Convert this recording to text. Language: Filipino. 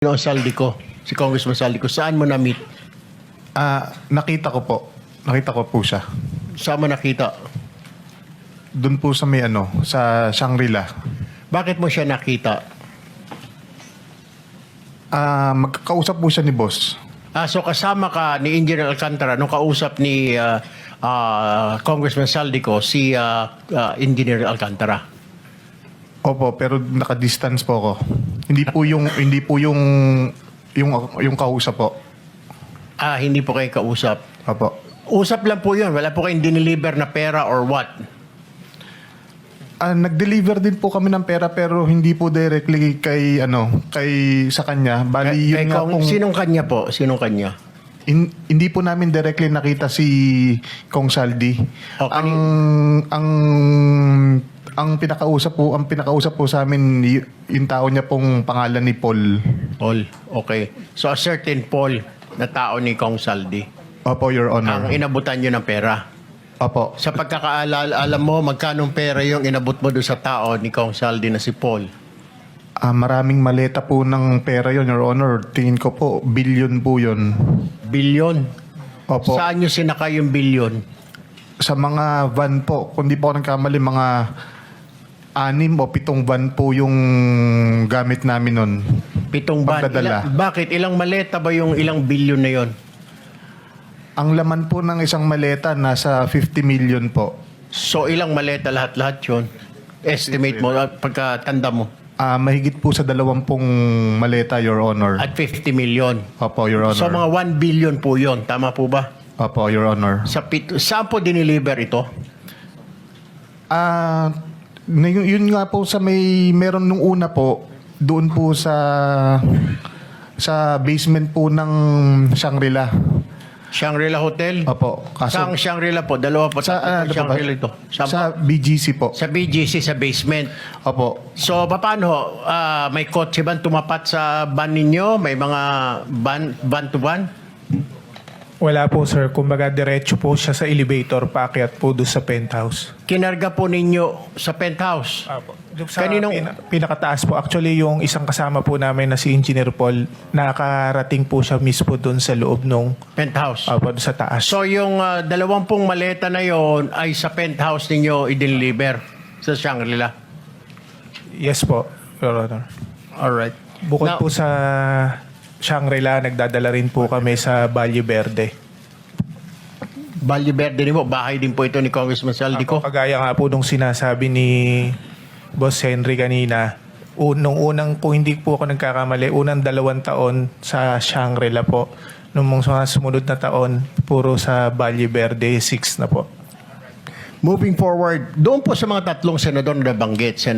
Saldico, si Congressman Saldico, saan mo na-meet? Nakita ko po. Nakita ko po siya. Saan mo nakita? Doon po sa may sa Shangri-La. Bakit mo siya nakita? Magkakausap po siya ni boss. So kasama ka ni Engineer Alcantara nung kausap ni Congressman Saldico si Engineer Alcantara. Opo, pero naka-distance po ako. Hindi po yung kausap po. Hindi po kayo kausap. Opo. Usap lang po yun. Wala po kayong dineliver na pera or what? Nag-deliver din po kami ng pera pero hindi po directly kay sa kanya. Bali yun nga pong Sinong kanya po? Sinong kanya? hindi po namin directly nakita si Kong Saldi. Okay. Ang pinakausap po sa amin yung tao niya pong pangalan ni Paul. Paul. Okay. So a certain Paul na tao ni Kong Saldi Opo, Your Honor. ang inabutan nyo ng pera. Opo. Sa pagkakaalala, alam mo magkanong pera yung inabot mo doon sa tao ni Kong Saldi na si Paul? Maraming maleta po ng pera yon, Your Honor. Tingin ko po, billion po yun. Bilyon? Opo. Saan nyo sinakay yung bilyon? Sa mga van po, kung di po ako nagkamali, mga 6 o 7 van po yung gamit namin nun. 7 van. Pagdadala. Bakit? Ilang maleta ba yung ilang bilyon na yon? Ang laman po ng isang maleta, nasa 50 million po. So ilang maleta lahat-lahat yun? Estimate mo, pagkatanda mo. Mahigit po sa 20 maleta, Your Honor. At 50 million. Opo, Your Honor. So mga 1 billion po yon. Tama po ba? Opo, Your Honor. Saan po dineliver ito? Yun nga po sa meron nung una po, doon po sa basement po ng Shangri-La. Shangri-La Hotel? Opo. Saan Shangri-La po? Dalawa po. Sa Shangri-La ito. Sa BGC po. Sa BGC, sa basement. Opo. So, paano? May kotse ba tumapat sa van ninyo? May mga van to van? Wala po, sir. Kumbaga, diretso po siya sa elevator, paakyat po doon sa penthouse. Kinarga po ninyo sa penthouse? Apo. Sa Kaninong- pinakataas po. Actually, yung isang kasama po namin na si Engineer Paul, nakarating po siya mismo doon sa loob nung Penthouse. doon sa taas. So, yung 20 maleta na yon ay sa penthouse ninyo i-deliver sa Shangri-La? Yes po, Your Honor. Alright. Bukod po sa Shangri-La, nagdadala rin po kami sa Valle Verde. Valle Verde din po, bahay din po ito ni Congressman Saldico. Kagaya nga po nung sinasabi ni Boss Henry kanina, nung unang, kung hindi po ako nagkakamali, unang 2 taon sa Shangri-La po. Nung mga sumunod na taon, puro sa Valle Verde, 6 na po. Moving forward, doon po sa mga tatlong senador na nabanggit,